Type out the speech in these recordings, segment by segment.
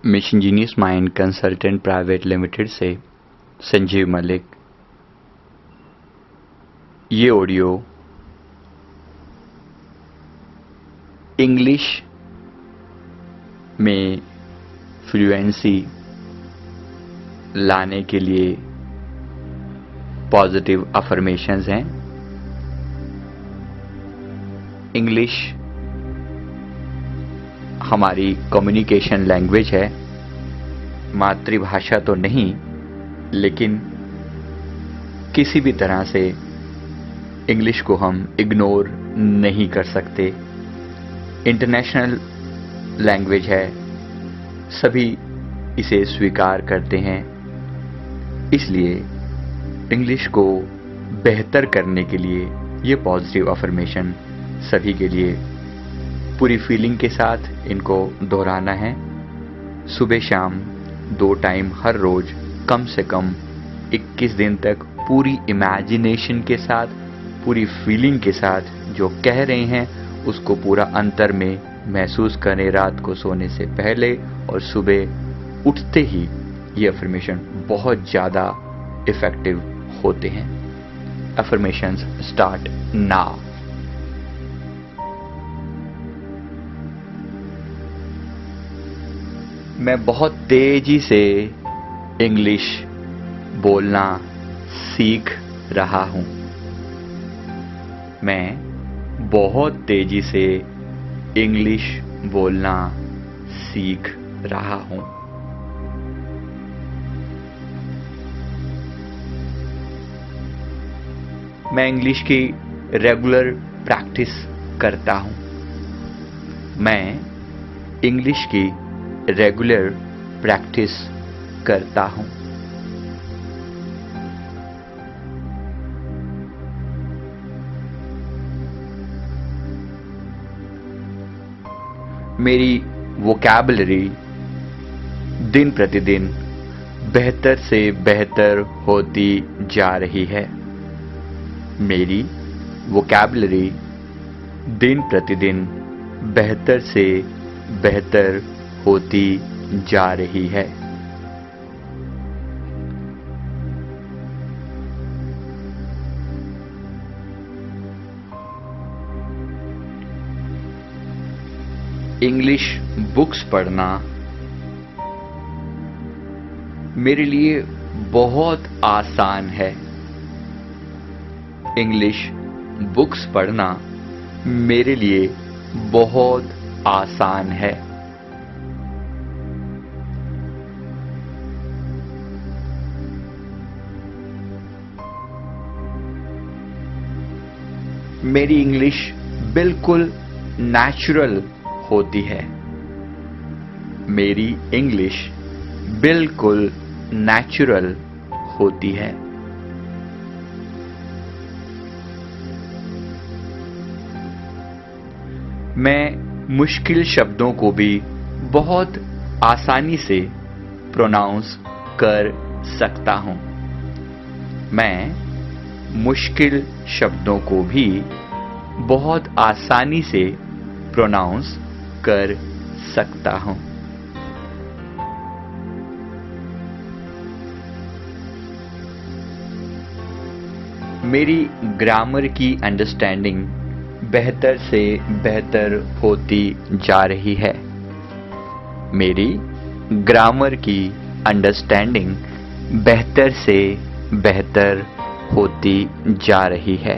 Mission genius mind consultant private limited से संजीव मलिक। ये audio English में फ्लुएंसी लाने के लिए पॉजिटिव अफर्मेशंस हैं। इंग्लिश हमारी कम्युनिकेशन लैंग्वेज है, मातृभाषा तो नहीं, लेकिन किसी भी तरह से इंग्लिश को हम इग्नोर नहीं कर सकते। इंटरनेशनल लैंग्वेज है, सभी इसे स्वीकार करते हैं। इसलिए इंग्लिश को बेहतर करने के लिए ये पॉजिटिव अफर्मेशन सभी के लिए पूरी फीलिंग के साथ इनको दोहराना है। सुबह शाम 2 टाइम हर रोज कम से कम 21 दिन तक पूरी इमेजिनेशन के साथ, पूरी फीलिंग के साथ जो कह रहे हैं उसको पूरा अंतर में महसूस करें। रात को सोने से पहले और सुबह उठते ही ये अफर्मेशन बहुत ज़्यादा इफेक्टिव होते हैं। Affirmations start now. मैं बहुत तेजी से इंग्लिश बोलना सीख रहा हूं। मैं बहुत तेजी से इंग्लिश बोलना सीख रहा हूं। मैं इंग्लिश की रेगुलर प्रैक्टिस करता हूं। मैं इंग्लिश की रेगुलर प्रैक्टिस करता हूं। मेरी वोकैबुलरी दिन प्रतिदिन बेहतर से बेहतर होती जा रही है। मेरी वोकैबुलरी दिन प्रतिदिन बेहतर से बेहतर होती जा रही है। इंग्लिश बुक्स पढ़ना मेरे लिए बहुत आसान है। इंग्लिश बुक्स पढ़ना मेरे लिए बहुत आसान है। मेरी इंग्लिश बिल्कुल नेचुरल होती है। मेरी इंग्लिश बिल्कुल नेचुरल होती है। मैं मुश्किल शब्दों को भी बहुत आसानी से प्रोनाउंस कर सकता हूं। मैं मुश्किल शब्दों को भी बहुत आसानी से प्रोनाउंस कर सकता हूं। मेरी ग्रामर की अंडरस्टैंडिंग बेहतर से बेहतर होती जा रही है। मेरी ग्रामर की अंडरस्टैंडिंग बेहतर से बेहतर होती जा रही है।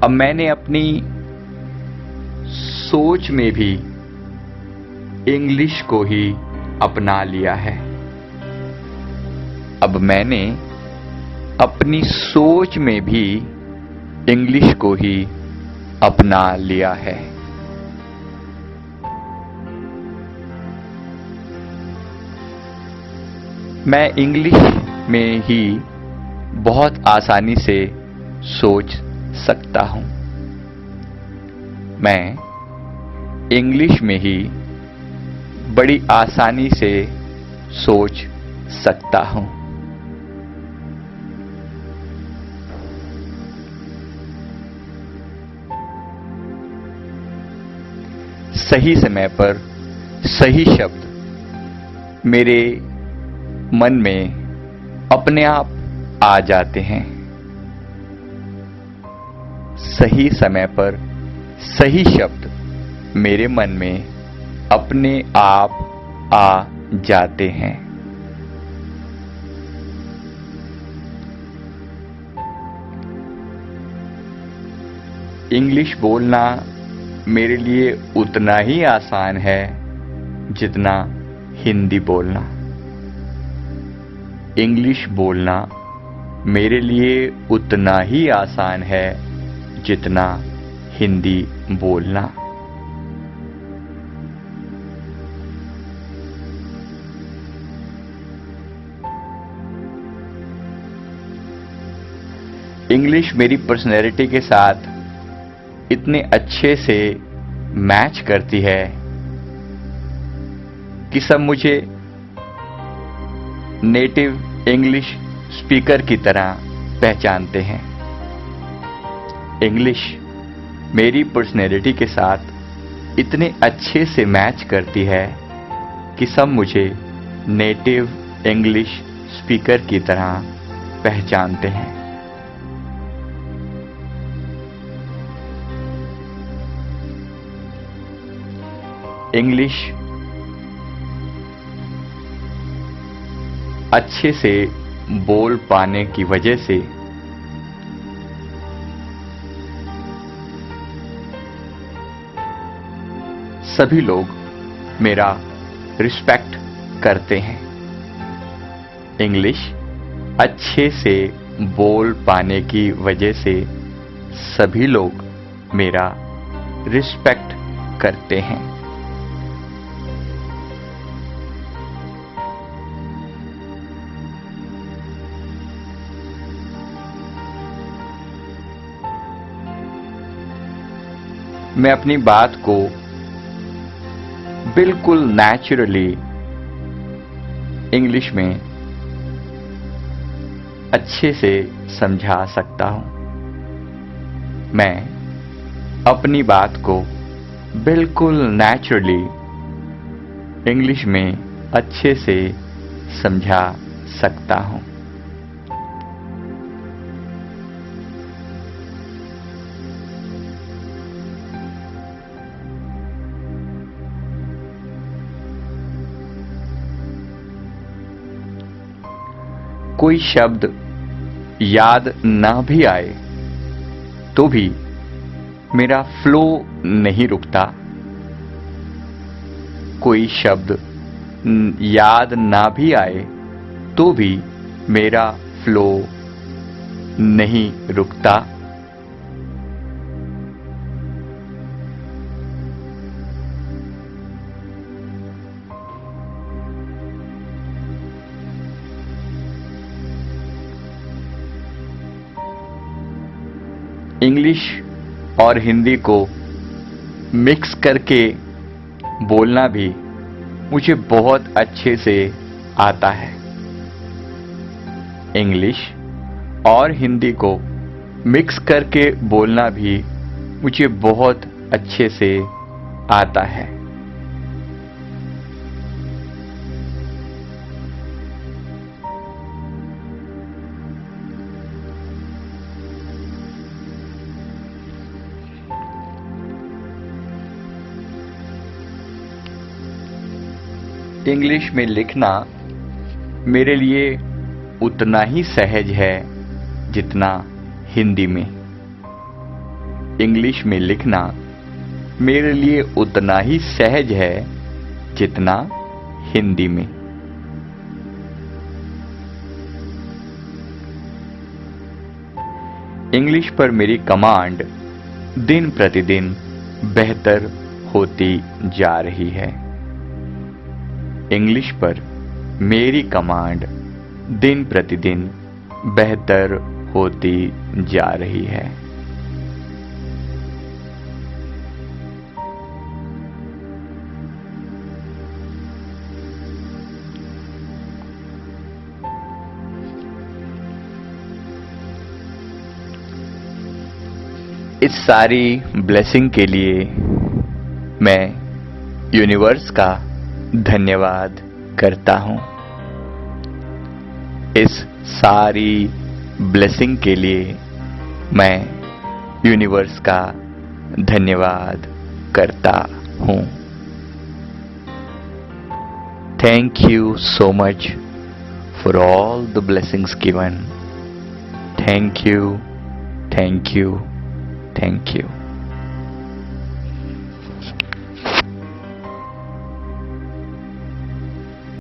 अब मैंने अपनी सोच में भी इंग्लिश को ही अपना लिया है। अब मैंने अपनी सोच में भी इंग्लिश को ही अपना लिया है। मैं इंग्लिश में ही बहुत आसानी से सोच सकता हूं। मैं इंग्लिश में ही बड़ी आसानी से सोच सकता हूं। सही समय पर सही शब्द मेरे मन में अपने आप आ जाते हैं। सही समय पर सही शब्द मेरे मन में अपने आप आ जाते हैं। इंग्लिश बोलना मेरे लिए उतना ही आसान है जितना हिंदी बोलना। इंग्लिश बोलना मेरे लिए उतना ही आसान है जितना हिंदी बोलना। इंग्लिश मेरी पर्सनैलिटी के साथ इतने अच्छे से मैच करती है कि सब मुझे नेटिव इंग्लिश स्पीकर की तरह पहचानते हैं। इंग्लिश मेरी पर्सनैलिटी के साथ इतने अच्छे से मैच करती है कि सब मुझे नेटिव इंग्लिश स्पीकर की तरह पहचानते हैं। इंग्लिश अच्छे से बोल पाने की वजह से सभी लोग मेरा रिस्पेक्ट करते हैं। इंग्लिश अच्छे से बोल पाने की वजह से सभी लोग मेरा रिस्पेक्ट करते हैं। मैं अपनी बात को बिल्कुल नेचुरली इंग्लिश में अच्छे से समझा सकता हूं। मैं अपनी बात को बिल्कुल नेचुरली इंग्लिश में अच्छे से समझा सकता हूं। कोई शब्द याद ना भी आए तो भी मेरा फ्लो नहीं रुकता। कोई शब्द याद ना भी आए तो भी मेरा फ्लो नहीं रुकता। इंग्लिश और हिंदी को मिक्स करके बोलना भी मुझे बहुत अच्छे से आता है। इंग्लिश और हिंदी को मिक्स करके बोलना भी मुझे बहुत अच्छे से आता है। इंग्लिश में लिखना मेरे लिए उतना ही सहज है जितना हिंदी में। इंग्लिश में लिखना मेरे लिए उतना ही सहज है जितना हिंदी में। इंग्लिश पर मेरी कमांड दिन प्रतिदिन बेहतर होती जा रही है। इंग्लिश पर मेरी कमांड दिन प्रतिदिन बेहतर होती जा रही है। इस सारी ब्लेसिंग के लिए मैं यूनिवर्स का धन्यवाद करता हूं इस सारी ब्लेसिंग के लिए। मैं यूनिवर्स का धन्यवाद करता हूं। Thank you so much for all the blessings given. Thank you, thank you, thank you.